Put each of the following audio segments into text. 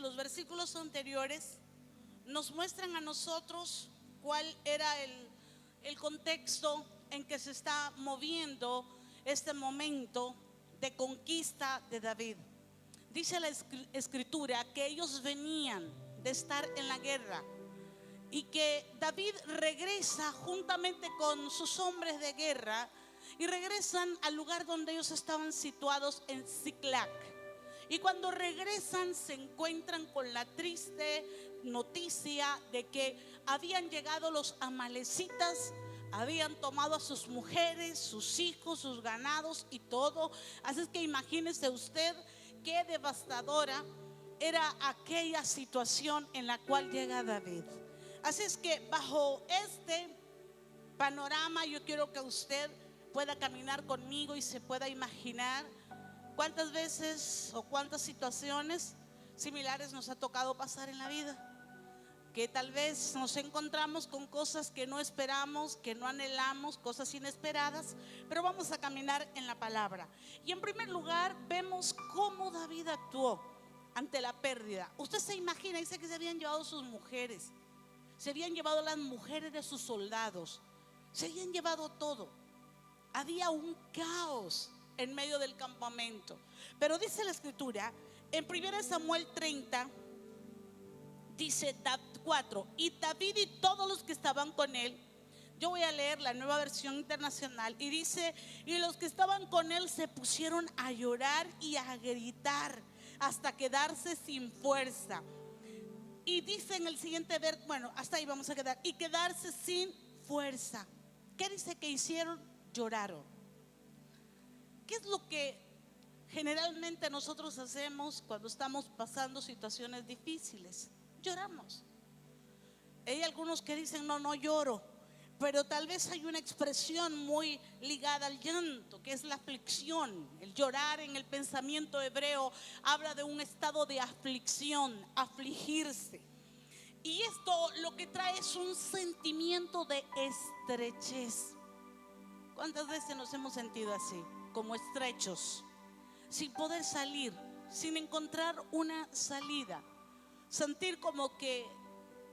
los versículos anteriores nos muestran a nosotros cuál era el contexto en que se está moviendo este momento de conquista de David. Dice la escritura que ellos venían de estar en la guerra y que David regresa juntamente con sus hombres de guerra y regresan al lugar donde ellos estaban situados en Ziklag. Y cuando regresan se encuentran con la triste noticia de que habían llegado los amalecitas, habían tomado a sus mujeres, sus hijos, sus ganados y todo. Así es que imagínese usted qué devastadora era aquella situación en la cual llega David. Así es que bajo este panorama yo quiero que usted pueda caminar conmigo y se pueda imaginar cuántas veces o cuántas situaciones similares nos ha tocado pasar en la vida. Que tal vez nos encontramos con cosas que no esperamos, que no anhelamos, cosas inesperadas, pero vamos a caminar en la palabra. Y en primer lugar vemos cómo David actuó ante la pérdida. Usted se imagina, dice que se habían llevado sus mujeres, se habían llevado las mujeres de sus soldados, se habían llevado todo. Había un caos en medio del campamento. Pero dice la escritura en 1 Samuel 30, dice 4: y David y todos los que estaban con él. Yo voy a leer la Nueva Versión Internacional y dice: y los que estaban con él se pusieron a llorar y a gritar hasta quedarse sin fuerza. Y dice en el siguiente verso, bueno, hasta ahí vamos a quedar, y quedarse sin fuerza. ¿Qué dice que hicieron? Lloraron. ¿Qué es lo que generalmente nosotros hacemos cuando estamos pasando situaciones difíciles? Lloramos. Hay algunos que dicen no lloro, pero tal vez hay una expresión muy ligada al llanto, que es la aflicción. El llorar en el pensamiento hebreo habla de un estado de aflicción, afligirse. Y esto lo que trae es un sentimiento de estrechez. ¿Cuántas veces nos hemos sentido así? Como estrechos, sin poder salir, sin encontrar una salida, sentir como que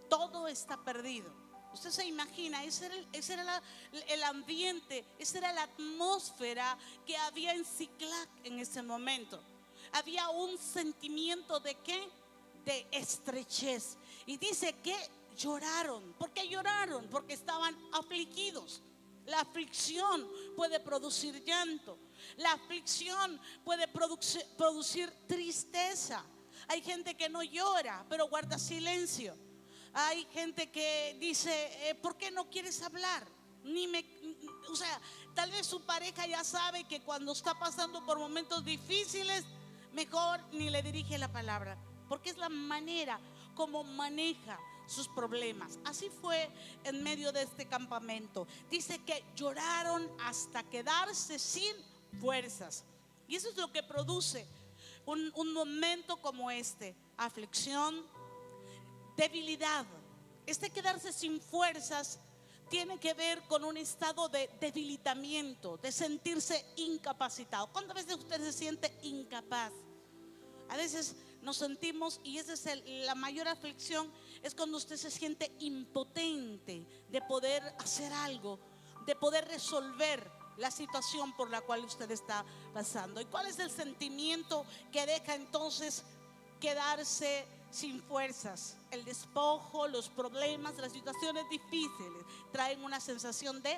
todo está perdido. Usted se imagina, ese era el ambiente, esa era la atmósfera que había en Ziklag en ese momento. Había un sentimiento de ¿qué? De estrechez. Y dice que lloraron. ¿Por qué lloraron? Porque estaban afligidos. La aflicción puede producir llanto. La aflicción puede producir tristeza. Hay gente que no llora, pero guarda silencio. Hay gente que dice, ¿por qué no quieres hablar? O sea, tal vez su pareja ya sabe que cuando está pasando por momentos difíciles, mejor ni le dirige la palabra, porque es la manera como maneja sus problemas. Así fue en medio de este campamento. Dice que lloraron hasta quedarse sin fuerzas. Y eso es lo que produce un momento como este: aflicción, debilidad. Este quedarse sin fuerzas tiene que ver con un estado de debilitamiento, de sentirse incapacitado. ¿Cuántas veces usted se siente incapaz? A veces nos sentimos, y esa es la mayor aflicción, es cuando usted se siente impotente de poder hacer algo, de poder resolver la situación por la cual usted está pasando. ¿Y cuál es el sentimiento que deja entonces quedarse sin fuerzas? El despojo, los problemas, las situaciones difíciles traen una sensación de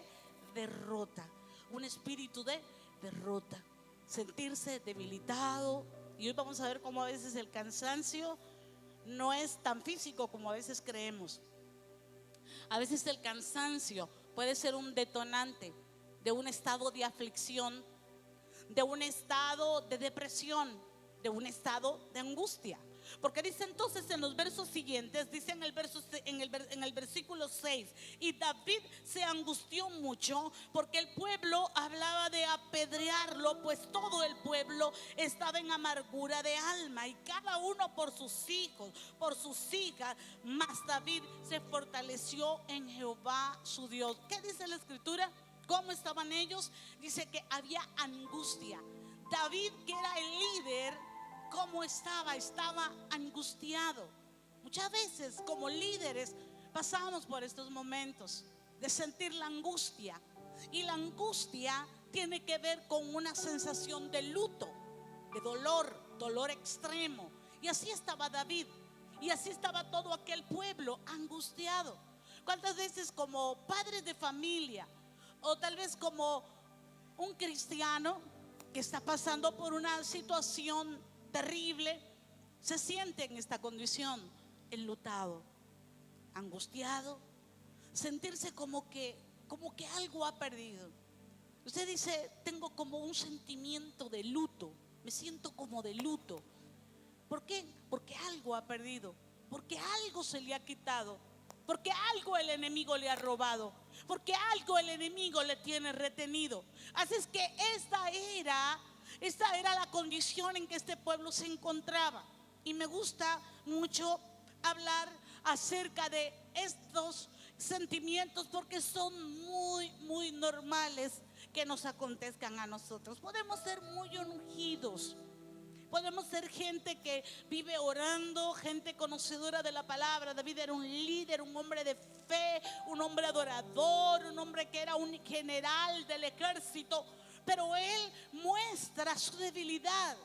derrota, un espíritu de derrota, sentirse debilitado. Y hoy vamos a ver cómo a veces el cansancio no es tan físico como a veces creemos. A veces el cansancio puede ser un detonante de un estado de aflicción, de un estado de depresión, de un estado de angustia. Porque dice entonces en los versos siguientes, dice en el versículo 6: y David se angustió mucho porque el pueblo hablaba de apedrearlo, pues todo el pueblo estaba en amargura de alma, y cada uno por sus hijos, por sus hijas. Mas David se fortaleció en Jehová su Dios. ¿Qué dice la escritura? ¿Cómo estaban ellos? Dice que había angustia. David, que era el líder, ¿cómo estaba? Estaba angustiado. Muchas veces como líderes pasamos por estos momentos de sentir la angustia. Y la angustia tiene que ver con una sensación de luto, de dolor extremo. Y así estaba David, y así estaba todo aquel pueblo angustiado. ¿Cuántas veces como padres de familia, o tal vez como un cristiano que está pasando por una situación terrible, se siente en esta condición, enlutado, angustiado, sentirse como que algo ha perdido? Usted dice: tengo como un sentimiento de luto, me siento como de luto. ¿Por qué? Porque algo ha perdido, porque algo se le ha quitado, porque algo el enemigo le ha robado, porque algo el enemigo le tiene retenido. Así es que esta era la condición en que este pueblo se encontraba. Y me gusta mucho hablar acerca de estos sentimientos porque son muy normales que nos acontezcan a nosotros. Podemos ser muy ungidos, podemos ser gente que vive orando, gente conocedora de la palabra. David era un líder, un hombre de fe, un hombre adorador, un hombre que era un general del ejército, pero él muestra su debilidad.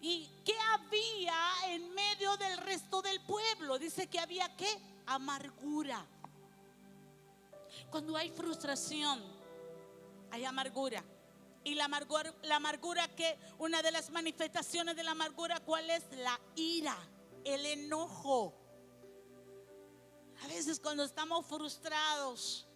¿Y qué había en medio del resto del pueblo? Dice que había ¿qué? Amargura. Cuando hay frustración, hay amargura. Y la amargura, que una de las manifestaciones de la amargura, ¿cuál es? La ira, el enojo. A veces cuando estamos frustrados,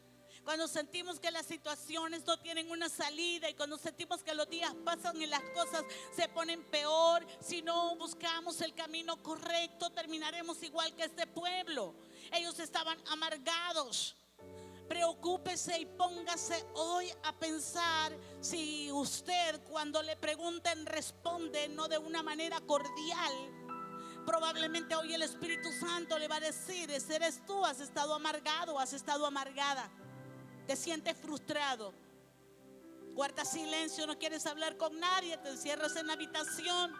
cuando sentimos que las situaciones no tienen una salida, y cuando sentimos que los días pasan y las cosas se ponen peor, si no buscamos el camino correcto, terminaremos igual que este pueblo. Ellos estaban amargados. Preocúpese y póngase hoy a pensar si usted, cuando le pregunten, responde no de una manera cordial. Probablemente hoy el Espíritu Santo le va a decir: ese eres tú, has estado amargado, has estado amargada. Te sientes frustrado, guardas silencio, no quieres hablar con nadie, te encierras en la habitación.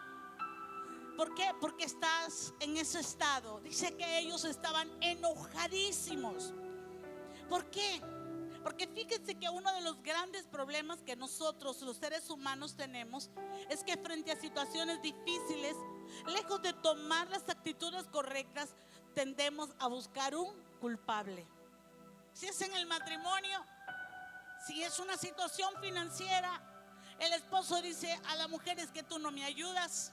¿Por qué? Porque estás en ese estado. Dice que ellos estaban enojadísimos. ¿Por qué? Porque fíjense que uno de los grandes problemas que nosotros, los seres humanos, tenemos es que frente a situaciones difíciles, lejos de tomar las actitudes correctas, tendemos a buscar un culpable. Si es en el matrimonio, si es una situación financiera, el esposo dice a la mujer: es que tú no me ayudas,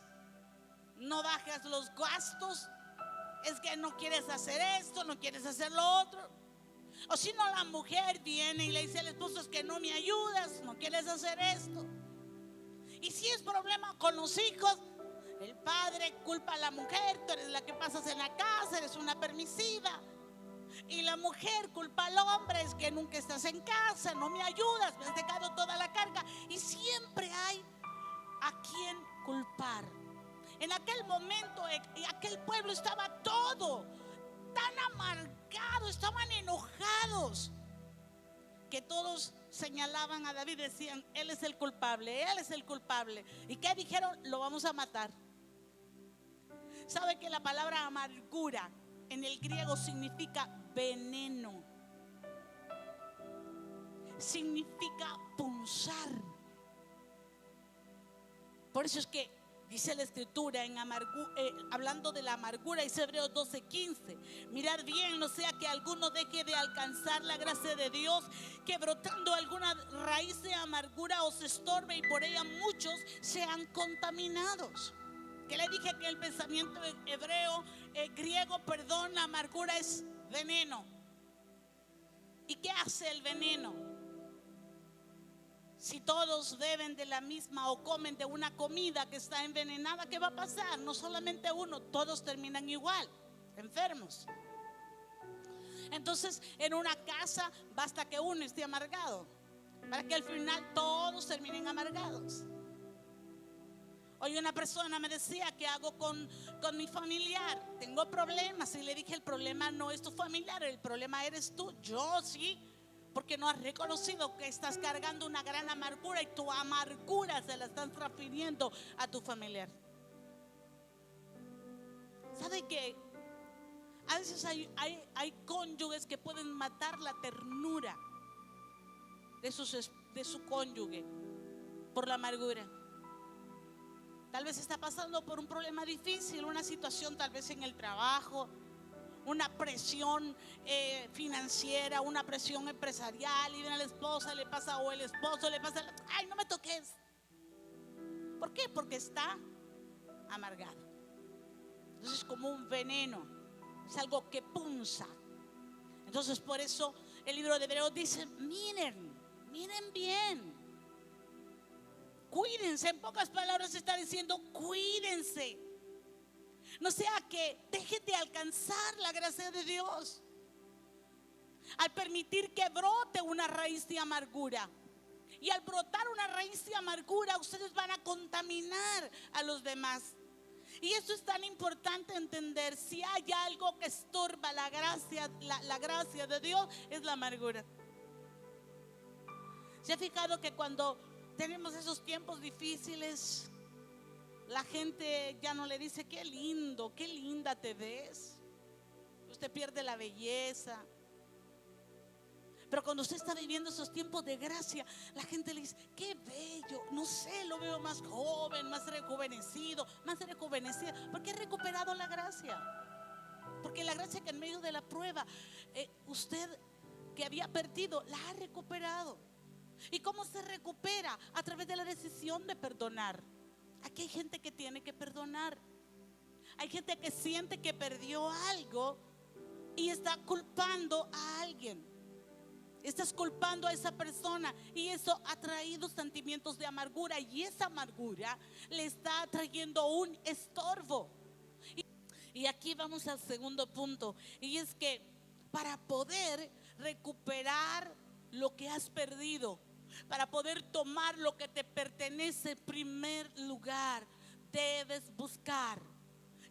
no bajas los gastos, es que no quieres hacer esto, no quieres hacer lo otro. O si no, la mujer viene y le dice al esposo: es que no me ayudas, no quieres hacer esto. Y si es problema con los hijos, el padre culpa a la mujer: tú eres la que pasas en la casa, eres una permisiva. Y la mujer culpa al hombre: es que nunca estás en casa, no me ayudas, me has dejado toda la carga. Y siempre hay a quien culpar. En aquel momento, aquel pueblo estaba todo tan amargado, estaban enojados, que todos señalaban a David, decían: él es el culpable, él es el culpable. ¿Y qué dijeron? Lo vamos a matar. ¿Sabe que la palabra amargura en el griego significa veneno? Significa punzar. Por eso es que dice la escritura hablando de la amargura, dice Hebreos 12:15: mirad bien, no sea que alguno deje de alcanzar la gracia de Dios, que brotando alguna raíz de amargura os estorbe y por ella muchos sean contaminados. Que le dije que el pensamiento hebreo, griego, perdón, la amargura es veneno. ¿Y qué hace el veneno? Si todos beben de la misma o comen de una comida que está envenenada, ¿qué va a pasar? No solamente uno, todos terminan igual, enfermos. Entonces, en una casa basta que uno esté amargado para que al final todos terminen amargados. Hoy una persona me decía: ¿qué hago con mi familiar? Tengo problemas. Y le dije: el problema no es tu familiar, el problema eres tú. Yo sí, porque no has reconocido que estás cargando una gran amargura y tu amargura se la estás transfiriendo a tu familiar. ¿Sabe qué? A veces hay cónyuges que pueden matar la ternura de su cónyuge por la amargura. Tal vez está pasando por un problema difícil, una situación tal vez en el trabajo, una presión financiera, una presión empresarial, y viene la esposa, le pasa, o el esposo le pasa, ay, no me toques. ¿Por qué? Porque está amargado. Entonces es como un veneno, es algo que punza. Entonces por eso el libro de Hebreos dice: miren bien, cuídense. En pocas palabras está diciendo: cuídense. No sea que dejen de alcanzar la gracia de Dios al permitir que brote una raíz de amargura. Y al brotar una raíz de amargura, ustedes van a contaminar a los demás. Y eso es tan importante entender. Si hay algo que estorba la gracia de Dios, es la amargura. ¿Se ha fijado que cuando tenemos esos tiempos difíciles, la gente ya no le dice: qué lindo, qué linda te ves? Usted pierde la belleza. Pero cuando usted está viviendo esos tiempos de gracia, la gente le dice: qué bello, no sé, lo veo más joven, más rejuvenecido, más rejuvenecida, porque he recuperado la gracia. Porque la gracia que en medio de la prueba usted que había perdido, la ha recuperado. ¿Y cómo se recupera? A través de la decisión de perdonar. Aquí hay gente que tiene que perdonar. Hay gente que siente que perdió algo y está culpando a alguien. Estás culpando a esa persona, y eso ha traído sentimientos de amargura, y esa amargura le está trayendo un estorbo. Y aquí vamos al segundo punto, y es que para poder recuperar lo que has perdido, para poder tomar lo que te pertenece, en primer lugar debes buscar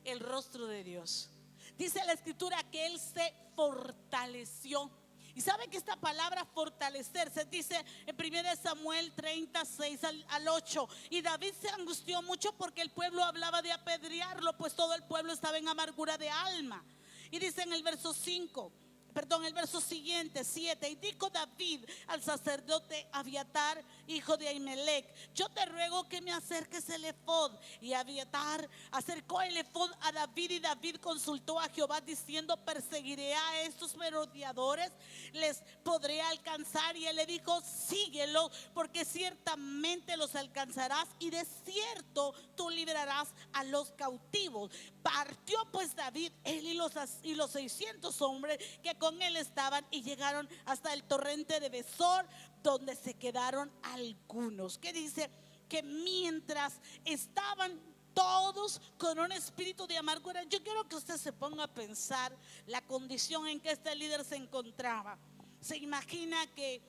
el rostro de Dios. Dice la escritura que Él se fortaleció. Y sabe que esta palabra fortalecer se dice en 1 Samuel 36 al 8. Y David se angustió mucho porque el pueblo hablaba de apedrearlo, pues todo el pueblo estaba en amargura de alma. Y dice en el verso 5, el verso siguiente, 7: y dijo David al sacerdote Abiatar, hijo de Ahimelech: yo te ruego que me acerques el efod. Y Abiatar acercó el efod a David, y David consultó a Jehová diciendo: perseguiré a estos merodeadores, les podré alcanzar. Y él le dijo: síguelo, porque ciertamente los alcanzarás, y de cierto tú librarás a los cautivos. Partió pues David, él y los 600 hombres que con él estaban, y llegaron hasta el torrente de Besor, donde se quedaron algunos. Que dice que mientras estaban todos con un espíritu de amargura, yo quiero que usted se ponga a pensar la condición en que este líder se encontraba. Se imagina que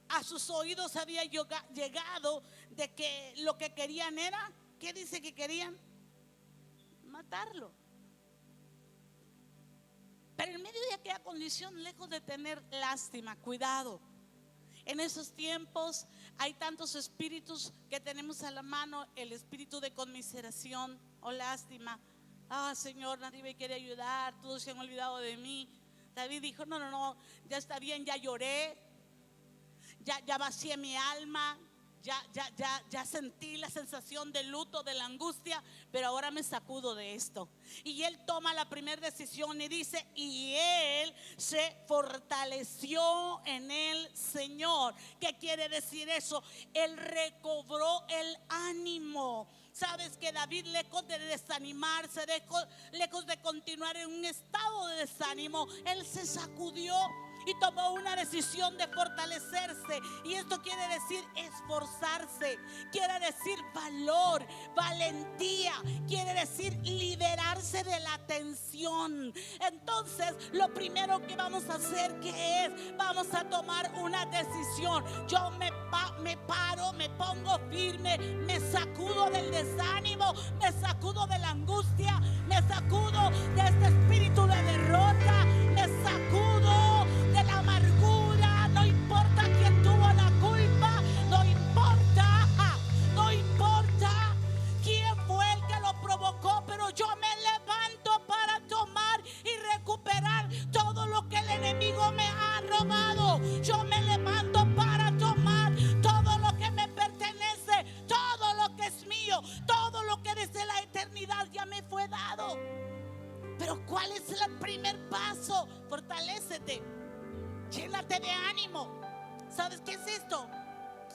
a sus oídos había llegado de que lo que querían era, ¿qué dice que querían? Matarlo. Pero en medio de aquella condición, lejos de tener lástima, cuidado. En esos tiempos hay tantos espíritus que tenemos a la mano: el espíritu de conmiseración o lástima. Señor, nadie me quiere ayudar, todos se han olvidado de mí. David dijo: no, ya está bien, ya lloré, ya vacié mi alma, ya sentí la sensación del luto, de la angustia, pero ahora me sacudo de esto. Y él toma la primera decisión y dice: y él se fortaleció en el Señor. ¿Qué quiere decir eso? Él recobró el ánimo. Sabes que David, lejos de desanimarse, lejos de continuar en un estado de desánimo, él se sacudió y tomó una decisión de fortalecerse. Y esto quiere decir esforzarse, quiere decir valor, valentía, quiere decir liberarse de la tensión. Entonces lo primero que vamos a hacer, que es, vamos a tomar una decisión. Yo me paro, me pongo firme, me sacudo del desánimo, me sacudo de la angustia, me sacudo de este espíritu de derrota, me sacudo de la amargura. No importa quién tuvo la culpa, no importa quién fue el que lo provocó, pero yo me levanto luego fortalécete, llénate de ánimo. ¿Sabes qué es esto?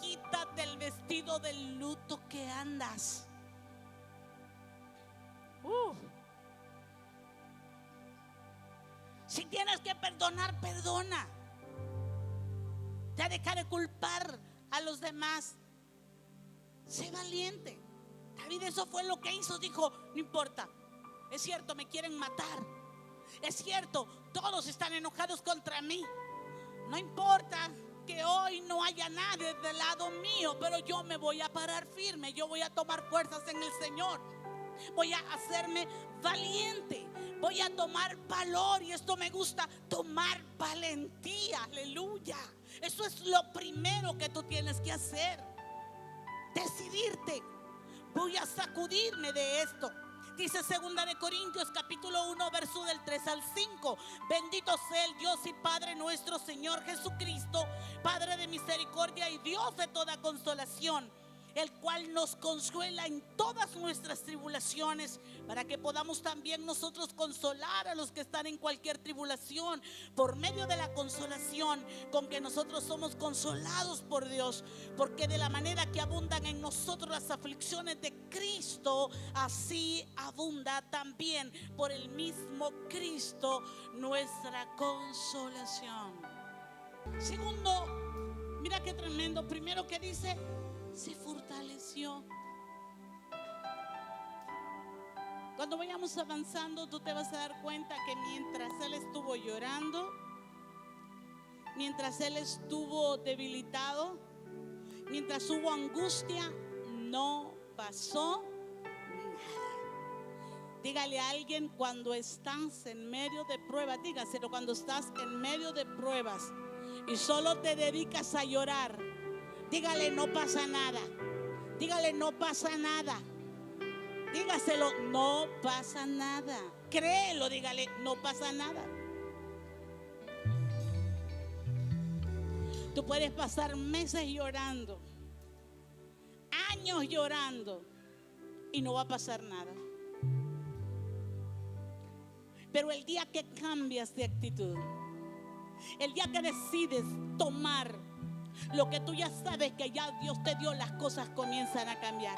Quítate el vestido del luto que andas. Si tienes que perdonar, perdona. Ya deja de culpar a los demás. Sé valiente. David eso fue lo que hizo. Dijo, no importa, es cierto, me quieren matar. Es cierto, todos están enojados contra mí. No importa que hoy no haya nadie del lado mío, pero yo me voy a parar firme. Yo voy a tomar fuerzas en el Señor. Voy a hacerme valiente. Voy a tomar valor. Y esto me gusta, tomar valentía. Aleluya. Eso es lo primero que tú tienes que hacer. Decidirte. Voy a sacudirme de esto. Dice 2 de Corintios capítulo 1 verso del 3 al 5. Bendito sea el Dios y Padre nuestro Señor Jesucristo, Padre de misericordia y Dios de toda consolación, el cual nos consuela en todas nuestras tribulaciones, para que podamos también nosotros consolar a los que están en cualquier tribulación, por medio de la consolación con que nosotros somos consolados por Dios. Porque de la manera que abundan en nosotros las aflicciones de Cristo, así abunda también por el mismo Cristo nuestra consolación. Segundo, mira qué tremendo. Primero que dice, se fortaleció. Cuando vayamos avanzando, tú te vas a dar cuenta que mientras él estuvo llorando, mientras él estuvo debilitado, mientras hubo angustia, no pasó nada. Dígale a alguien, cuando estás en medio de pruebas, dígaselo, cuando estás en medio de pruebas y solo te dedicas a llorar, dígale, no pasa nada. Dígale, no pasa nada. Dígaselo, no pasa nada. Créelo, dígale, no pasa nada. Tú puedes pasar meses llorando, años llorando, y no va a pasar nada. Pero el día que cambias de actitud, el día que decides tomar lo que tú ya sabes que ya Dios te dio, las cosas comienzan a cambiar.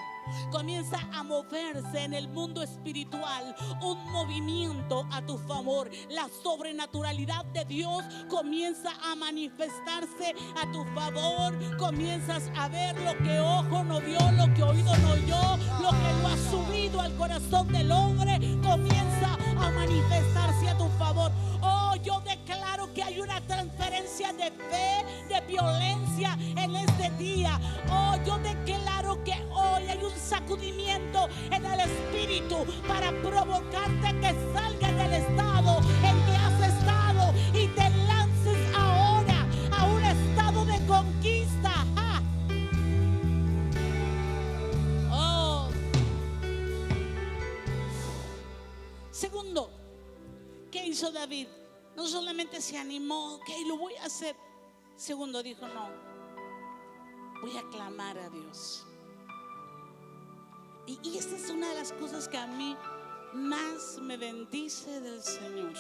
Comienza a moverse en el mundo espiritual un movimiento a tu favor. La sobrenaturalidad de Dios comienza a manifestarse a tu favor. Comienzas a ver lo que ojo no vio, lo que oído no oyó, lo que no ha subido al corazón del hombre, comienza a manifestarse a tu favor. Oh, yo declaro que hay una transferencia de fe, de violencia en este día. Oh, yo declaro que hoy hay un sacudimiento en el espíritu para provocarte que salgas del estado en que has estado y te lances ahora a un estado de conquista. ¡Ah! Oh. Segundo, ¿qué hizo David? No solamente se animó, ok, lo voy a hacer. Segundo, dijo, no, voy a clamar a Dios. Y esta es una de las cosas que a mí más me bendice del Señor.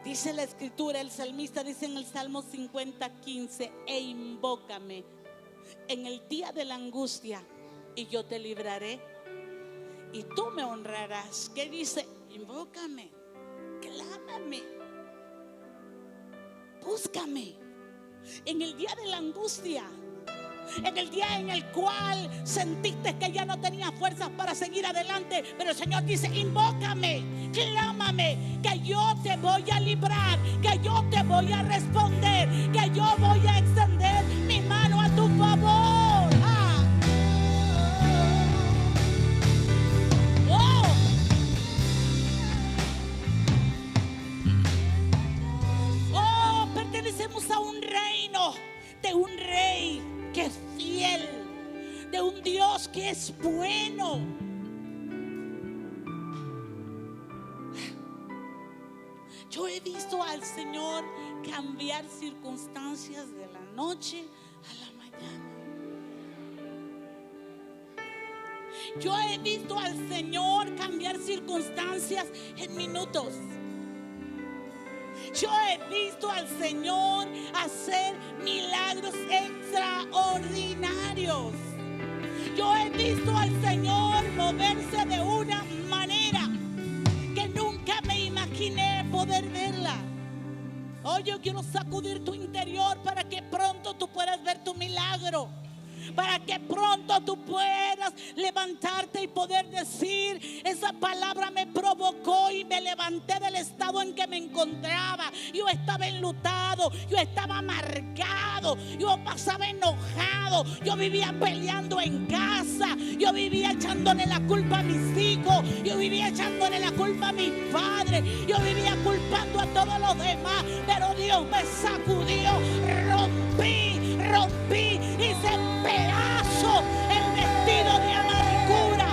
Dice la escritura, el salmista dice en el Salmo 50:15, e invócame en el día de la angustia y yo te libraré y tú me honrarás. ¿Qué dice? Invócame, clámame, búscame en el día de la angustia. En el día en el cual sentiste que ya no tenías fuerzas para seguir adelante, pero el Señor dice, invócame, clámame, que yo te voy a librar, que yo te voy a responder, que yo voy a extender mi mano a tu favor. Pertenecemos a un reino, de un rey que es fiel, de un Dios que es bueno. Yo he visto al Señor cambiar circunstancias de la noche a la mañana. Yo he visto al Señor cambiar circunstancias en minutos. Yo he visto al Señor hacer milagros extraordinarios. Yo he visto al Señor moverse de una manera que nunca me imaginé poder verla. Hoy yo quiero sacudir tu interior para que pronto tú puedas ver tu milagro. Para que pronto tú puedas levantarte y poder decir: esa palabra me provocó y me levanté del estado en que me encontraba. Yo estaba enlutado, yo estaba amargado, yo pasaba enojado, yo vivía peleando en casa, yo vivía echándole la culpa a mis hijos, yo vivía echándole la culpa a mis padres, yo vivía culpando a todos los demás. Pero Dios me sacudió, rompí, hice pedazo el vestido de amargura.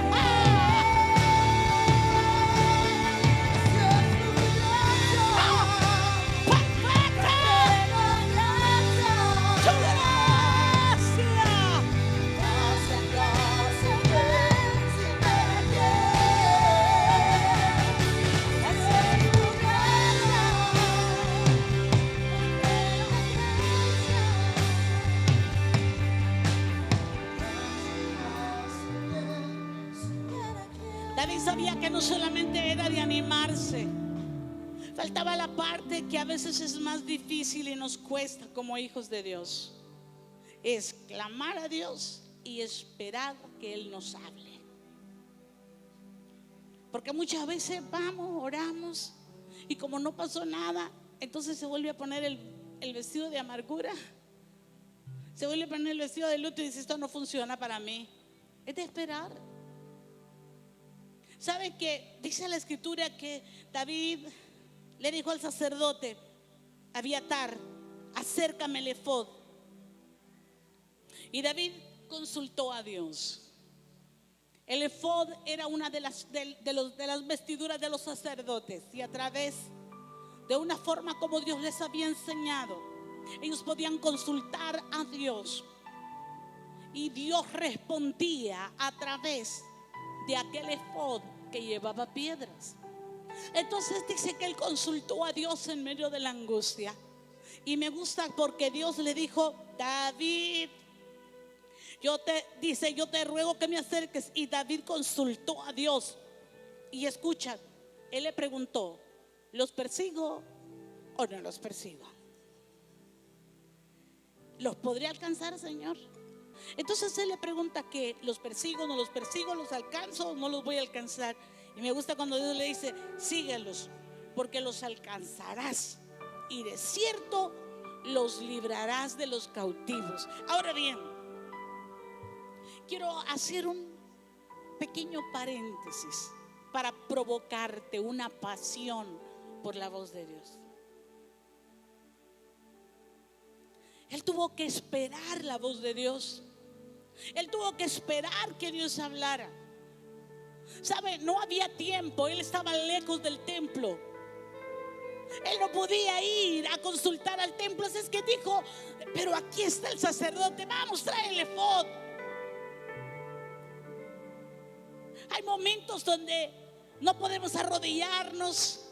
David sabía que no solamente era de animarse, faltaba la parte que a veces es más difícil y nos cuesta como hijos de Dios: es clamar a Dios y esperar que Él nos hable. Porque muchas veces vamos, oramos, y como no pasó nada, entonces se vuelve a poner el vestido de amargura, se vuelve a poner el vestido de luto y dice: esto no funciona para mí. Es de esperar. ¿Sabe que dice la escritura que David le dijo al sacerdote Abiatar: acércame el efod? Y David consultó a Dios. El efod era una de las vestiduras de los sacerdotes, y a través de una forma como Dios les había enseñado, ellos podían consultar a Dios, y Dios respondía a través de aquel efod que llevaba piedras. Entonces dice que él consultó a Dios en medio de la angustia. Y me gusta porque Dios le dijo: David, yo te ruego que me acerques. Y David consultó a Dios. Y escucha, él le preguntó: ¿los persigo o no los persigo? ¿Los podré alcanzar, Señor? Entonces él le pregunta: ¿qué? ¿Los persigo, no los persigo? ¿Los alcanzo o no los voy a alcanzar? Y me gusta cuando Dios le dice: síguelos, porque los alcanzarás, y de cierto los librarás de los cautivos. Ahora bien, quiero hacer un pequeño paréntesis para provocarte una pasión por la voz de Dios. Él tuvo que esperar la voz de Dios. Él tuvo que esperar que Dios hablara. ¿Sabe? No había tiempo. Él estaba lejos del templo. Él no podía ir a consultar al templo. Así es que dijo: pero aquí está el sacerdote, vamos, trae el efod. Hay momentos donde no podemos arrodillarnos.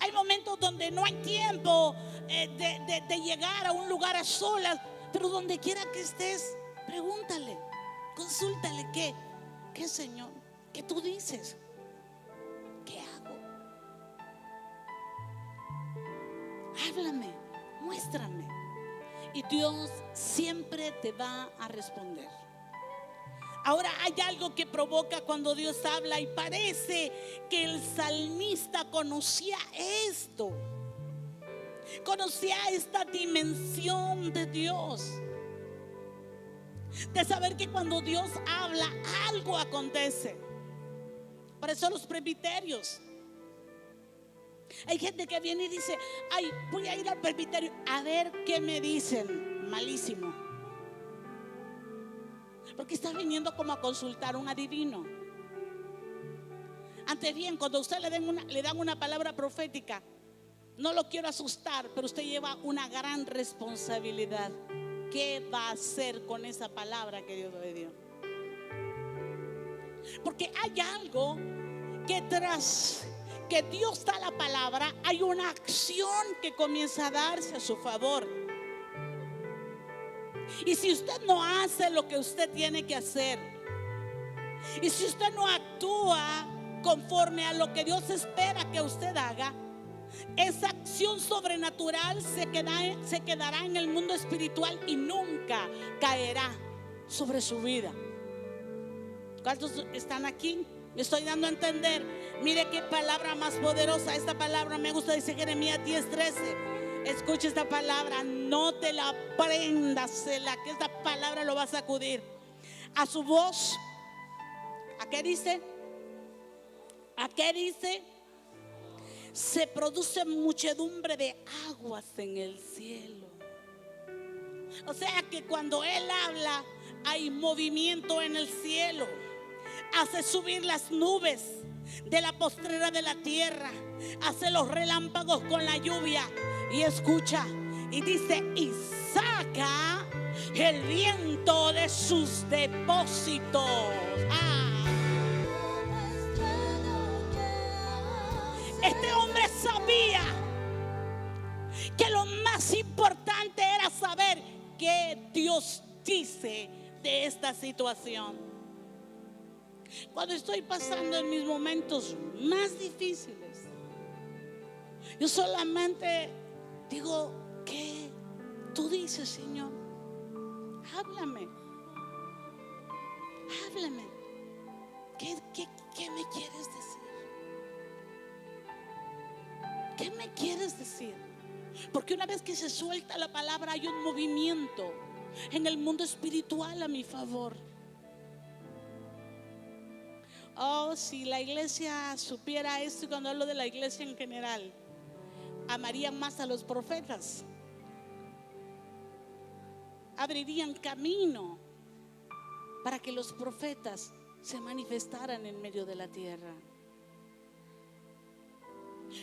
Hay momentos donde no hay tiempo de llegar a un lugar a solas. Pero donde quiera que estés, pregúntale, consúltale: ¿qué, Señor? ¿Qué tú dices? ¿Qué hago? Háblame, muéstrame. Y Dios siempre te va a responder. Ahora, hay algo que provoca cuando Dios habla, y parece que el salmista conocía esto. Conocía esta dimensión de Dios, de saber que cuando Dios habla, algo acontece. Por eso los presbiterios, hay gente que viene y dice: ay, voy a ir al presbiterio a ver qué me dicen. Malísimo, porque está viniendo como a consultar a un adivino. Antes bien, cuando a usted le dan una palabra profética, no lo quiero asustar, pero usted lleva una gran responsabilidad. ¿Qué va a hacer con esa palabra que Dios le dio? Porque hay algo que tras que Dios da la palabra, hay una acción que comienza a darse a su favor. Y si usted no hace lo que usted tiene que hacer, y si usted no actúa conforme a lo que Dios espera que usted haga, esa acción sobrenatural se quedará en el mundo espiritual y nunca caerá sobre su vida. ¿Cuántos están aquí? Me estoy dando a entender. Mire qué palabra más poderosa. Esta palabra me gusta, dice Jeremías 10:13. Escuche esta palabra, no te la aprendas, que esta palabra lo va a sacudir. A su voz, ¿a qué dice? ¿A qué dice? Se produce muchedumbre de aguas en el cielo. O sea que cuando Él habla, hay movimiento en el cielo. Hace subir las nubes de la postrera de la tierra, hace los relámpagos con la lluvia. Y escucha, y dice, y saca el viento de sus depósitos. Este hombre sabía que lo más importante era saber qué Dios dice de esta situación. Cuando estoy pasando en mis momentos más difíciles, yo solamente digo, ¿qué tú dices, Señor? Háblame. Háblame. ¿Qué me quieres decir? ¿Qué me quieres decir? Porque una vez que se suelta la palabra, hay un movimiento en el mundo espiritual a mi favor. Oh, si la iglesia supiera esto, y cuando hablo de la iglesia en general, amarían más a los profetas, abrirían camino para que los profetas se manifestaran en medio de la tierra.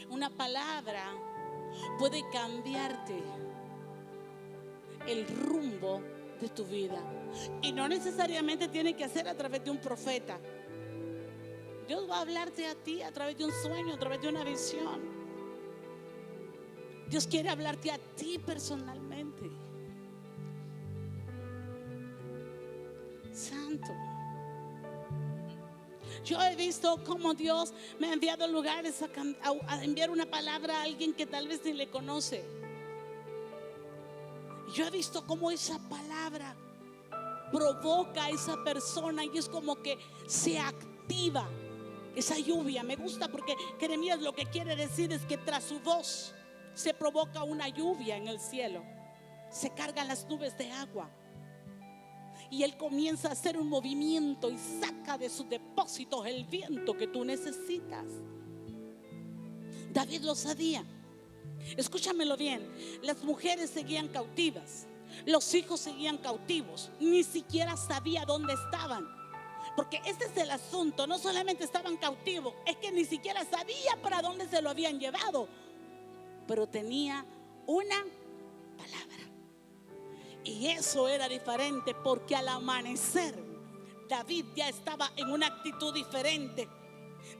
Una palabra puede cambiarte el rumbo de tu vida, y no necesariamente tiene que ser a través de un profeta. Dios va a hablarte a ti a través de un sueño, a través de una visión. Dios quiere hablarte a ti personalmente. Santo. Yo he visto cómo Dios me ha enviado a lugares a enviar una palabra a alguien que tal vez ni le conoce. Yo he visto cómo esa palabra provoca a esa persona y es como que se activa esa lluvia. Me gusta porque Jeremías lo que quiere decir es que tras su voz se provoca una lluvia en el cielo. Se cargan las nubes de agua y Él comienza a hacer un movimiento y saca de sus depósitos el viento que tú necesitas. David lo sabía. Escúchamelo bien. Las mujeres seguían cautivas, los hijos seguían cautivos. Ni siquiera sabía dónde estaban. Porque este es el asunto. No solamente estaban cautivos, es que ni siquiera sabía para dónde se lo habían llevado. Pero tenía una palabra. Y eso era diferente, porque al amanecer David ya estaba en una actitud diferente.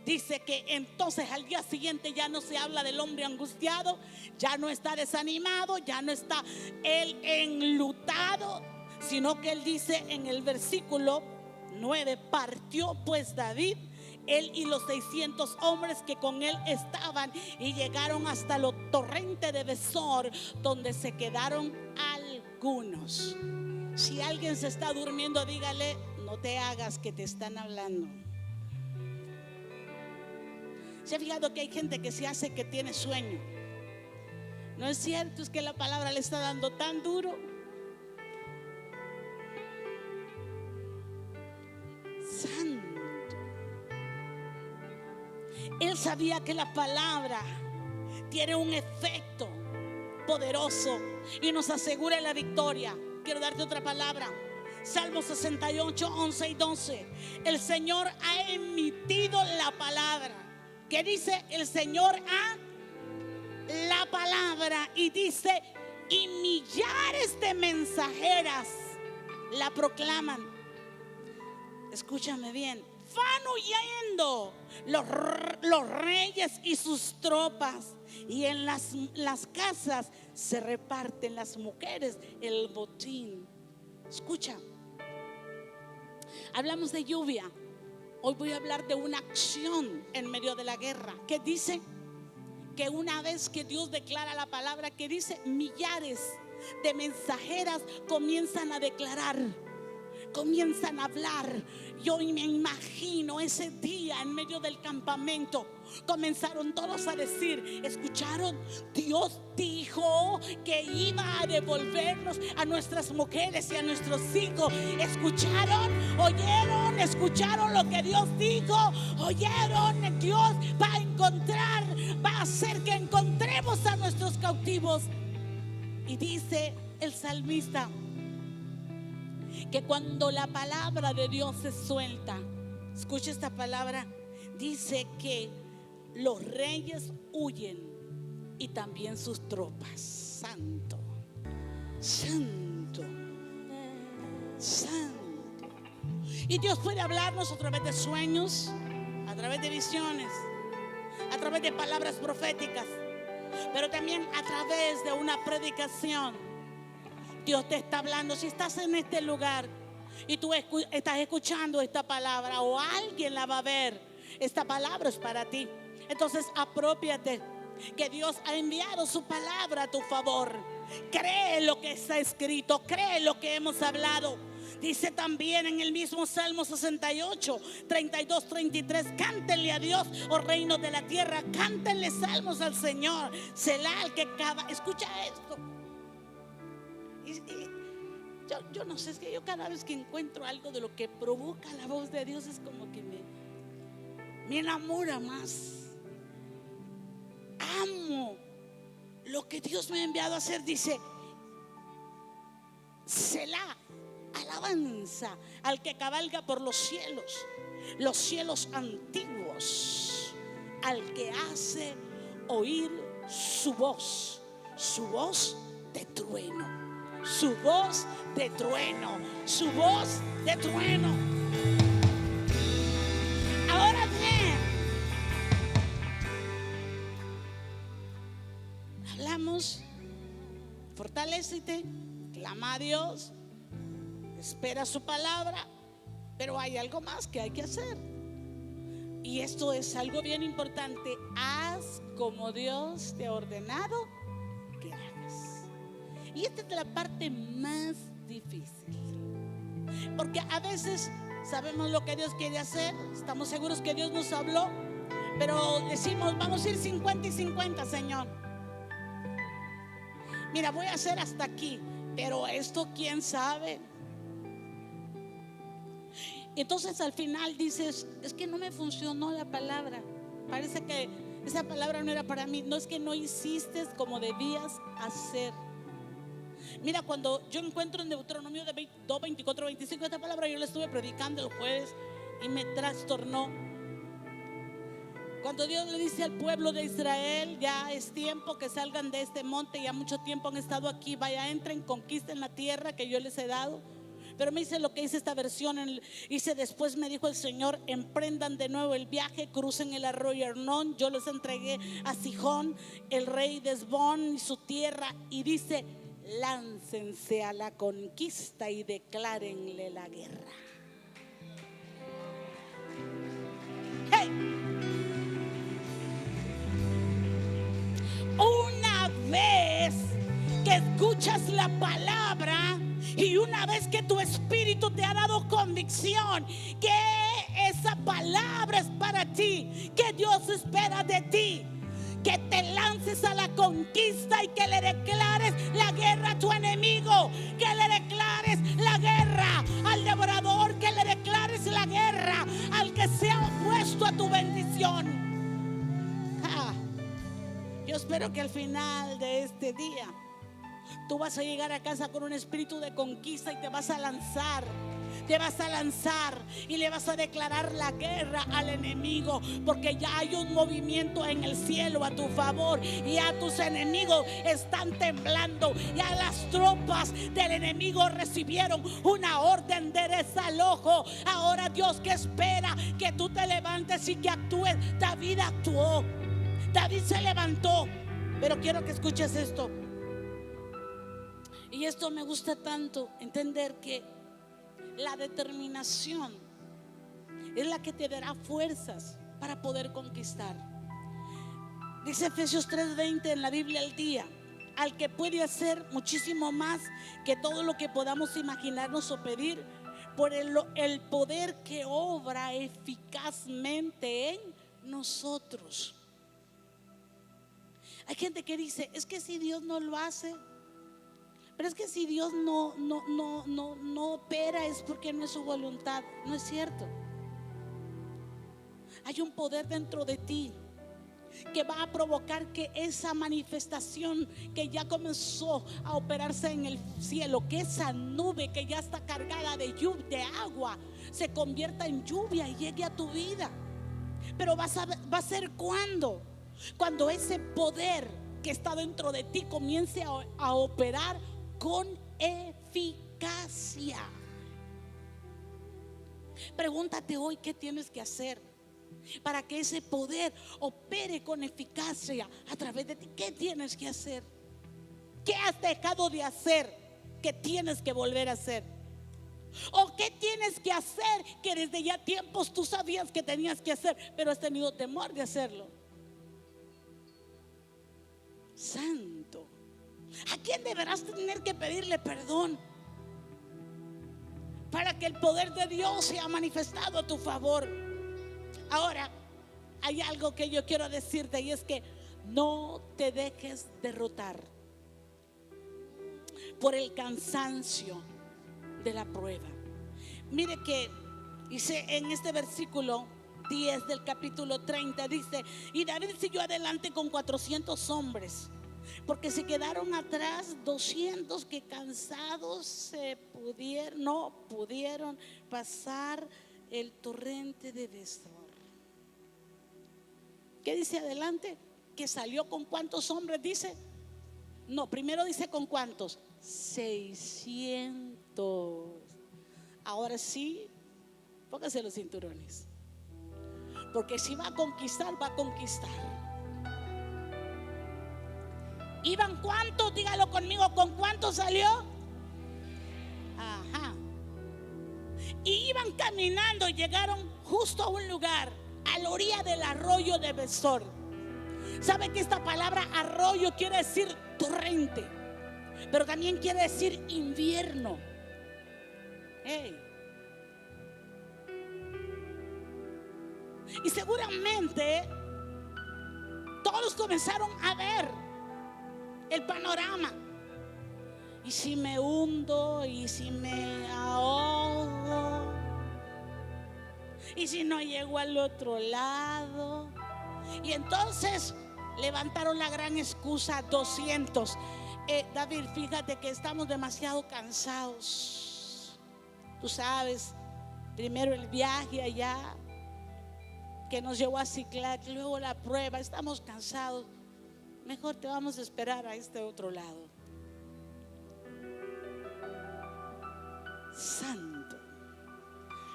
Dice que entonces al día siguiente ya no se habla del hombre angustiado, ya no está desanimado, ya no está él enlutado, sino que él dice en el versículo 9: partió pues David, él y los 600 hombres que con él estaban, y llegaron hasta los torrentes de Besor, donde se quedaron algunos. Si alguien se está durmiendo, dígale: no te hagas que te están hablando. ¿Se ha fijado que hay gente que se hace que tiene sueño? No es cierto, es que la palabra le está dando tan duro. Santo. Él sabía que la palabra tiene un efecto poderoso y nos asegura la victoria. Quiero darte otra palabra. Salmo 68, 11 y 12. El Señor ha emitido la palabra. ¿Qué dice? El Señor ha la palabra, y dice: y millares de mensajeras la proclaman. Escúchame bien, van huyendo los reyes y sus tropas, y en las casas se reparten las mujeres el botín. Escucha, hablamos de lluvia. Hoy voy a hablar de una acción en medio de la guerra, que dice que una vez que Dios declara la palabra, que dice, millares de mensajeras comienzan a declarar, comienzan a hablar. Yo me imagino ese día en medio del campamento, comenzaron todos a decir, ¿escucharon? Dios dijo que iba a devolvernos a nuestras mujeres y a nuestros hijos. ¿Escucharon? ¿Oyeron? ¿Escucharon lo que Dios dijo? ¿Oyeron? Dios va a encontrar, va a hacer que encontremos a nuestros cautivos. Y dice el salmista que cuando la palabra de Dios se suelta, escucha esta palabra, dice que los reyes huyen y también sus tropas. Santo, santo, santo. Y Dios puede hablarnos a través de sueños, a través de visiones, a través de palabras proféticas, pero también a través de una predicación. Dios te está hablando. Si estás en este lugar y tú estás escuchando esta palabra, o alguien la va a ver, esta palabra es para ti. Entonces apropiate, que Dios ha enviado su palabra a tu favor. Cree lo que está escrito, cree lo que hemos hablado. Dice también en el mismo Salmo 68, 32, 33, cántenle a Dios, oh reinos de la tierra, cántenle salmos al Señor. Selah, al que cava. Escucha esto. Yo no sé, es que yo cada vez que encuentro algo de lo que provoca la voz de Dios, es como que me enamora más. Amo lo que Dios me ha enviado a hacer. Dice, Selah, alabanza al que cabalga por los cielos antiguos, al que hace oír su voz de trueno. Su voz de trueno, su voz de trueno. Ahora bien, hablamos, fortalécete, clama a Dios, espera su palabra, pero hay algo más que hay que hacer. Y esto es algo bien importante. Haz como Dios te ha ordenado que hagas. Y esta es la parte más difícil, porque a veces sabemos lo que Dios quiere hacer, estamos seguros que Dios nos habló, pero decimos, vamos a ir 50 y 50, Señor. Mira, voy a hacer hasta aquí, pero esto quién sabe. Entonces al final dices, es que no me funcionó la palabra, parece que esa palabra no era para mí. No, es que no hiciste como debías hacer. Mira, cuando yo encuentro en Deuteronomio de 2, 24, 25 esta palabra, yo la estuve predicando el jueves y me trastornó. Cuando Dios le dice al pueblo de Israel, ya es tiempo que salgan de este monte, ya mucho tiempo han estado aquí, vaya, entren, conquisten la tierra que yo les he dado. Pero me dice lo que dice esta versión, dice, después me dijo el Señor, emprendan de nuevo el viaje, crucen el arroyo Arnón, yo les entregué a Sihón, el rey de Hesbón y su tierra, y dice, láncense a la conquista y declárenle la guerra. Hey. Una vez que escuchas la palabra y una vez que tu espíritu te ha dado convicción que esa palabra es para ti, que Dios espera de ti, que te lances a la conquista y que le declares la guerra a tu enemigo, que le declares la guerra al devorador, que le declares la guerra al que se ha opuesto a tu bendición. Yo espero que al final de este día tú vas a llegar a casa con un espíritu de conquista y te vas a lanzar. te vas a lanzar y le vas a declarar la guerra al enemigo, porque ya hay un movimiento en el cielo a tu favor y ya tus enemigos están temblando. Ya las tropas del enemigo recibieron una orden de desalojo. Ahora Dios que espera que tú te levantes y que actúes. David actuó, David se levantó, pero quiero que escuches esto. Y esto me gusta tanto, entender que la determinación es la que te dará fuerzas para poder conquistar. Dice Efesios 3:20 en la Biblia al día: al que puede hacer muchísimo más que todo lo que podamos imaginarnos o pedir, por el poder que obra eficazmente en nosotros. Hay gente que dice: es que si Dios no lo hace, pero es que si Dios no opera, es porque no es su voluntad. No es cierto. Hay un poder dentro de ti que va a provocar que esa manifestación que ya comenzó a operarse en el cielo, que esa nube que ya está cargada de agua, se convierta en lluvia y llegue a tu vida. Pero va a ser cuando ese poder que está dentro de ti comience a operar con eficacia. Pregúntate hoy qué tienes que hacer para que ese poder opere con eficacia a través de ti. ¿Qué tienes que hacer? ¿Qué has dejado de hacer que tienes que volver a hacer? ¿O qué tienes que hacer que desde ya tiempos tú sabías que tenías que hacer, pero has tenido temor de hacerlo? Santo, ¿a quién deberás tener que pedirle perdón para que el poder de Dios sea manifestado a tu favor? Ahora, hay algo que yo quiero decirte, y es que no te dejes derrotar por el cansancio de la prueba. Mire que dice en este versículo 10 del capítulo 30, dice: y David siguió adelante con 400 hombres, porque se quedaron atrás 200 que cansados no pudieron pasar el torrente de Besor. ¿Qué dice adelante? Que salió con cuántos hombres, dice. No, primero dice con cuántos. 600. Ahora sí, póngase los cinturones, porque si va a conquistar, va a conquistar. ¿Iban cuántos? Dígalo conmigo, ¿con cuántos salió? Ajá. Y iban caminando y llegaron justo a un lugar, a la orilla del arroyo de Besor. ¿Sabe que esta palabra arroyo quiere decir torrente, pero también quiere decir invierno? Hey. Y seguramente todos comenzaron a ver el panorama. Y si me hundo, y si me ahogo, y si no llego al otro lado. Y entonces levantaron la gran excusa: 200. David, fíjate que estamos demasiado cansados. Tú sabes, primero el viaje allá que nos llevó a Ciclac, luego la prueba, estamos cansados. Mejor te vamos a esperar a este otro lado. Santo,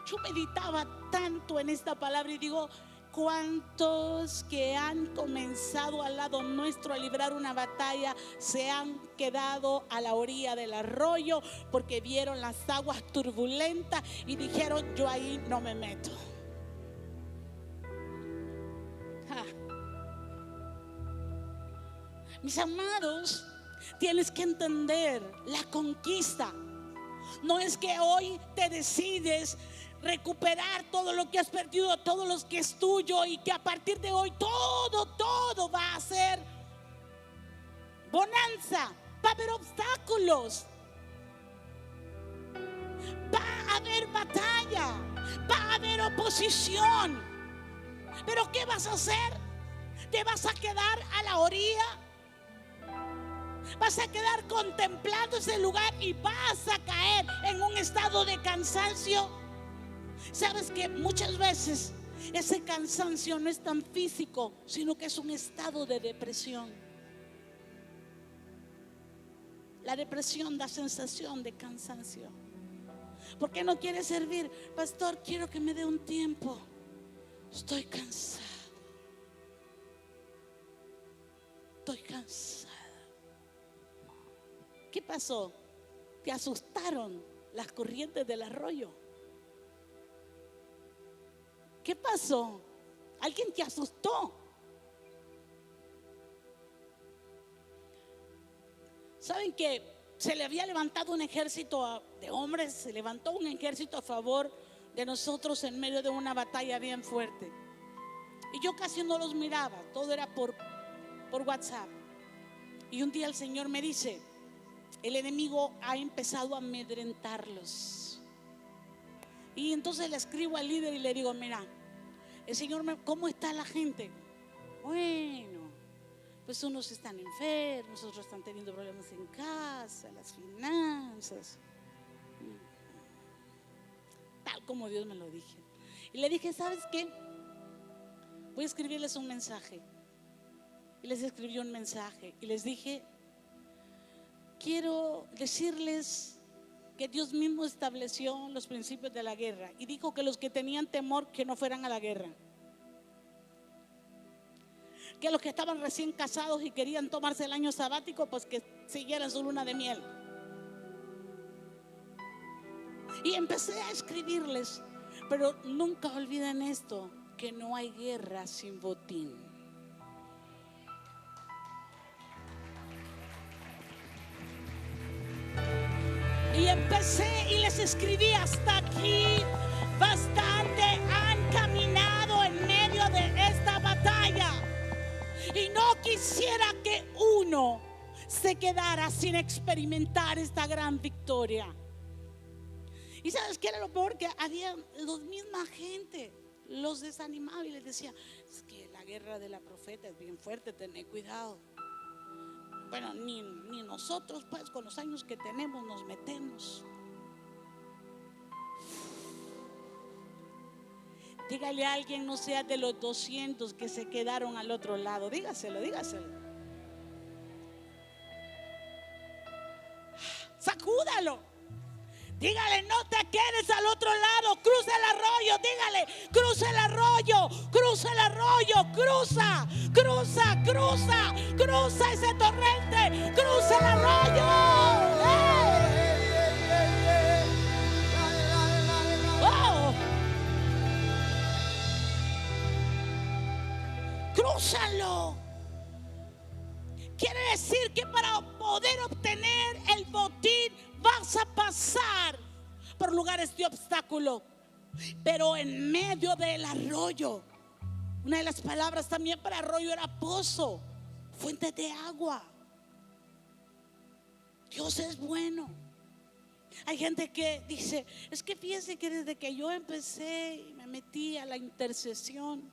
yo meditaba tanto en esta palabra y digo: ¿cuántos que han comenzado al lado nuestro a librar una batalla se han quedado a la orilla del arroyo porque vieron las aguas turbulentas y dijeron: yo ahí no me meto? Mis amados, tienes que entender, la conquista no es que hoy te decides recuperar todo lo que has perdido, todo lo que es tuyo, y que a partir de hoy todo va a ser bonanza. Va a haber obstáculos, va a haber batalla, va a haber oposición. Pero ¿qué vas a hacer? ¿Te vas a quedar a la orilla? Vas a quedar contemplando ese lugar y vas a caer en un estado de cansancio. Sabes que muchas veces ese cansancio no es tan físico, sino que es un estado de depresión. La depresión da sensación de cansancio. ¿Por qué no quieres servir? Pastor, quiero que me dé un tiempo. Estoy cansado. Estoy cansada. ¿Qué pasó? Te asustaron las corrientes del arroyo. ¿Qué pasó? Alguien te asustó. ¿Saben que se le había levantado un ejército de hombres? Se levantó un ejército a favor de nosotros en medio de una batalla bien fuerte. Y yo casi no los miraba, todo era por WhatsApp. Y un día el Señor me dice: el enemigo ha empezado a amedrentarlos. Y entonces le escribo al líder y le digo: mira, el Señor, ¿cómo está la gente? Bueno, pues unos están enfermos, otros están teniendo problemas en casa, las finanzas, tal como Dios me lo dije. Y le dije: ¿sabes qué? Voy a escribirles un mensaje. Y les escribí un mensaje y les dije: quiero decirles que Dios mismo estableció los principios de la guerra y dijo que los que tenían temor que no fueran a la guerra, que los que estaban recién casados y querían tomarse el año sabático, pues que siguieran su luna de miel. Y empecé a escribirles, pero nunca olviden esto, que no hay guerra sin botín. Y empecé y les escribí: hasta aquí bastante han caminado en medio de esta batalla, y no quisiera que uno se quedara sin experimentar esta gran victoria. Y ¿sabes qué era lo peor? Que había la misma gente los desanimaba y les decía: es que la guerra de la profeta es bien fuerte, tened cuidado. Bueno, ni nosotros pues con los años que tenemos nos metemos. Dígale a alguien: no sea de los 200 que se quedaron al otro lado. Dígaselo. Sacúdalo. Dígale: no te quedes al otro lado, cruza el arroyo. Dígale: cruza el arroyo, cruza el arroyo, cruza ese torrente, cruza el arroyo. ¡Oh! Crúzalo. Quiere decir que para poder obtener el botín vas a pasar por lugares de obstáculo, pero en medio del arroyo. Una de las palabras también para arroyo era pozo, fuente de agua. Dios es bueno. Hay gente que dice: es que fíjense que desde que yo empecé y me metí a la intercesión,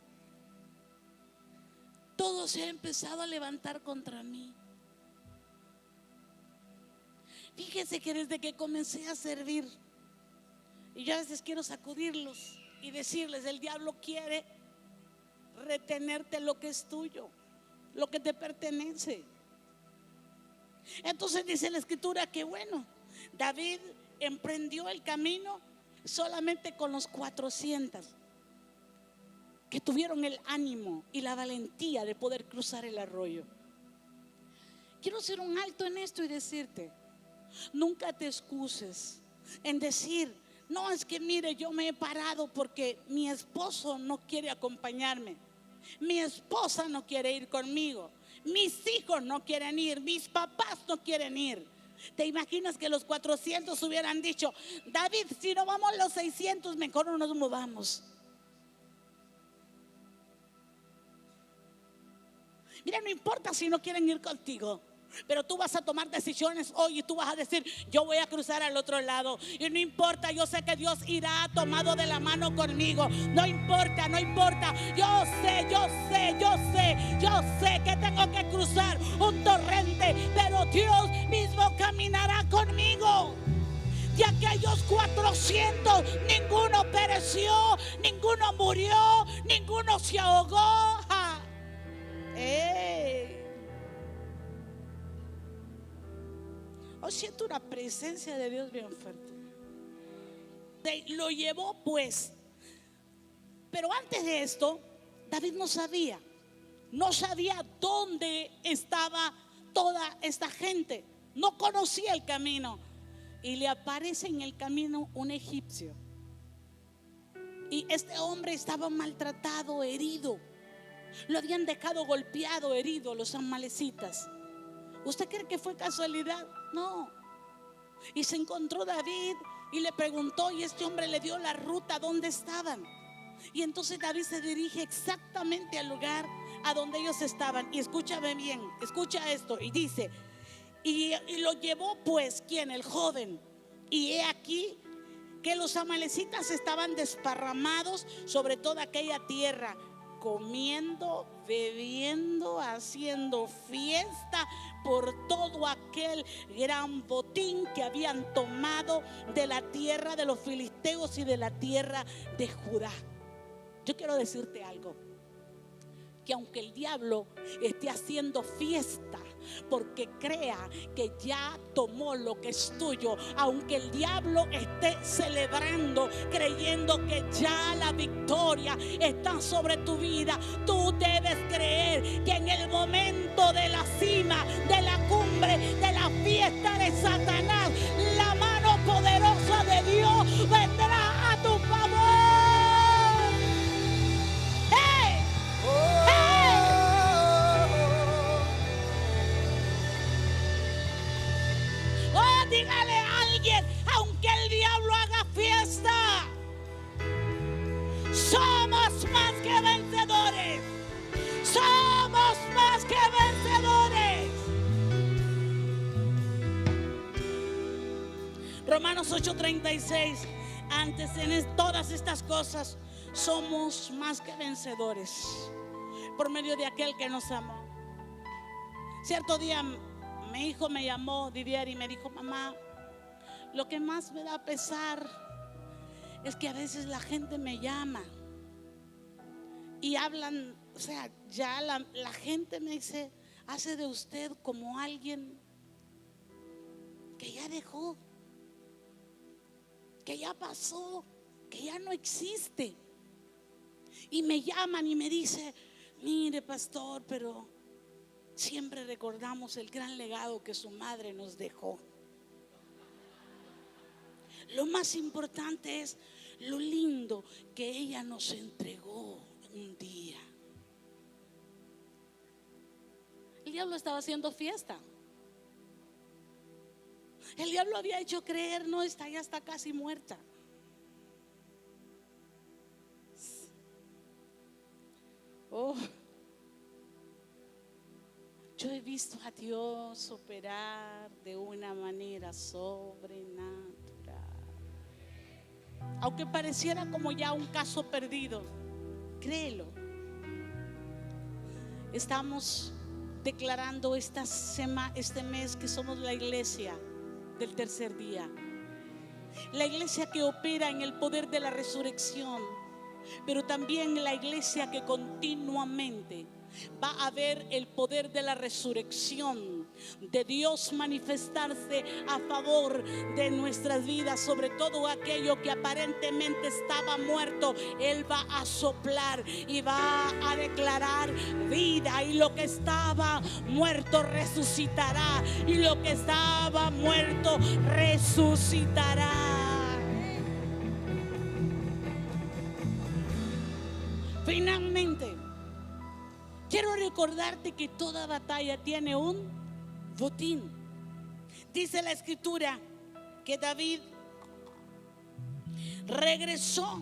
todo se ha empezado a levantar contra mí. Fíjese que desde que comencé a servir, y yo a veces quiero sacudirlos y decirles: el diablo quiere retenerte lo que es tuyo, lo que te pertenece. Entonces dice la escritura que bueno, David emprendió el camino solamente con los 400 que tuvieron el ánimo y la valentía de poder cruzar el arroyo. Quiero hacer un alto en esto y decirte: nunca te excuses en decir: no, es que mire, yo me he parado porque mi esposo no quiere acompañarme, mi esposa no quiere ir conmigo, mis hijos no quieren ir, mis papás no quieren ir. ¿Te imaginas que los 400 hubieran dicho: David, si no vamos los 600, mejor no nos mudamos? Mira, no importa si no quieren ir contigo, Pero tú vas a tomar decisiones hoy y tú vas a decir: yo voy a cruzar al otro lado. Y no importa, yo sé que Dios irá tomado de la mano conmigo. No importa, no importa. Yo sé que tengo que cruzar un torrente, pero Dios mismo caminará conmigo. De aquellos 400, ninguno pereció, ninguno murió, ninguno se ahogó. Siento una presencia de Dios bien fuerte. Lo llevó pues. Pero antes de esto, David no sabía dónde estaba toda esta gente. No conocía el camino. Y le aparece en el camino un egipcio. Y este hombre estaba maltratado, herido. Lo habían dejado golpeado, herido los amalecitas. ¿Usted cree que fue casualidad? No. Y se encontró David y le preguntó, y este hombre le dio la ruta donde estaban. Y entonces David se dirige exactamente al lugar a donde ellos estaban. Y escúchame bien, escucha esto. Y dice: y lo llevó pues, ¿quién? El joven. Y he aquí que los amalecitas estaban desparramados sobre toda aquella tierra, comiendo, bebiendo, haciendo fiesta por todo aquel gran botín que habían tomado de la tierra de los filisteos y de la tierra de Judá. Yo quiero decirte algo: que aunque el diablo esté haciendo fiesta porque crea que ya tomó lo que es tuyo, aunque el diablo esté celebrando creyendo que ya la victoria está sobre tu vida, tú debes creer que en el momento de la cima, de la cumbre, de la fiesta de Satanás, la mano poderosa de Dios vendrá a tu favor. Dígale a alguien: aunque el diablo haga fiesta, somos más que vencedores. Somos más que vencedores. Romanos 8:36. Antes en todas estas cosas somos más que vencedores por medio de aquel que nos amó. Cierto día mi hijo me llamó, Didier, y me dijo: mamá, lo que más me da pesar es que a veces la gente me llama y hablan, o sea, ya la gente me dice, hace de usted como alguien que ya dejó, que ya pasó, que ya no existe. Y me llaman y me dice: mire, pastor, pero siempre recordamos el gran legado que su madre nos dejó. Lo más importante es lo lindo que ella nos entregó un día. El diablo estaba haciendo fiesta. El diablo había hecho creer: no, ya está casi muerta. Yo he visto a Dios operar de una manera sobrenatural. Aunque pareciera como ya un caso perdido, créelo. Estamos declarando este mes que somos la iglesia del tercer día. La iglesia que opera en el poder de la resurrección, pero también la iglesia que continuamente va a ver el poder de la resurrección de Dios manifestarse a favor de nuestras vidas. Sobre todo aquello que aparentemente estaba muerto, Él va a soplar y va a declarar vida, y lo que estaba muerto resucitará, y lo que estaba muerto resucitará. Finalmente, quiero recordarte que toda batalla tiene un botín. Dice la escritura que David regresó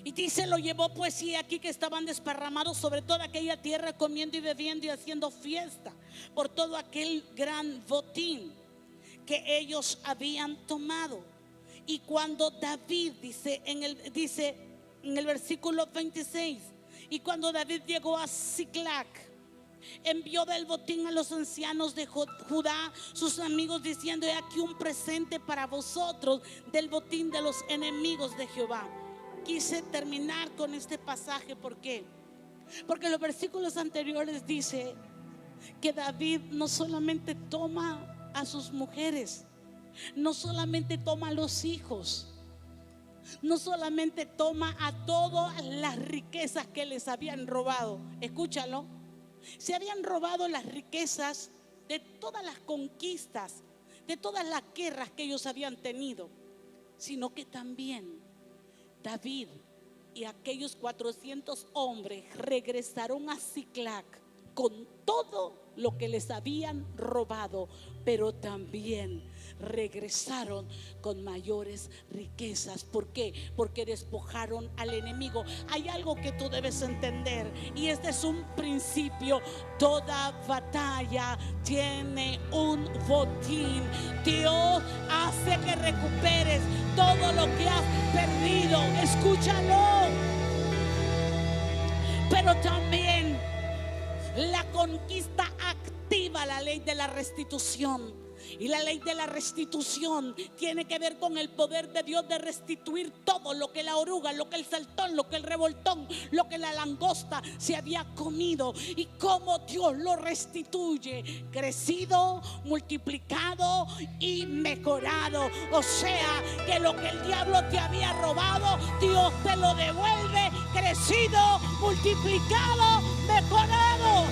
Y dice, lo llevó pues y aquí que estaban desparramados sobre toda aquella tierra, comiendo y bebiendo y haciendo fiesta por todo aquel gran botín que ellos habían tomado. Y cuando David, dice en el versículo 26, y cuando David llegó a Siclac, envió del botín a los ancianos de Judá, sus amigos, diciendo: he aquí un presente para vosotros del botín de los enemigos de Jehová. Quise terminar con este pasaje. ¿Por qué? Porque los versículos anteriores dice que David no solamente toma a sus mujeres, no solamente toma a los hijos, no solamente toma a todas las riquezas que les habían robado. Escúchalo. Se habían robado las riquezas de todas las conquistas, de todas las guerras que ellos habían tenido, sino que también David y aquellos 400 hombres regresaron a Siclac con todo lo que les habían robado, pero también regresaron con mayores riquezas. ¿Por qué? Porque despojaron al enemigo. Hay algo que tú debes entender, y este es un principio: toda batalla tiene un botín. Dios hace que recuperes todo lo que has perdido. Escúchalo. Pero también la conquista activa la ley de la restitución. Y la ley de la restitución tiene que ver con el poder de Dios de restituir todo lo que la oruga, lo que el saltón, lo que el revoltón, lo que la langosta se había comido. Y cómo Dios lo restituye: crecido, multiplicado y mejorado. O sea que lo que el diablo te había robado, Dios te lo devuelve crecido, multiplicado, mejorado.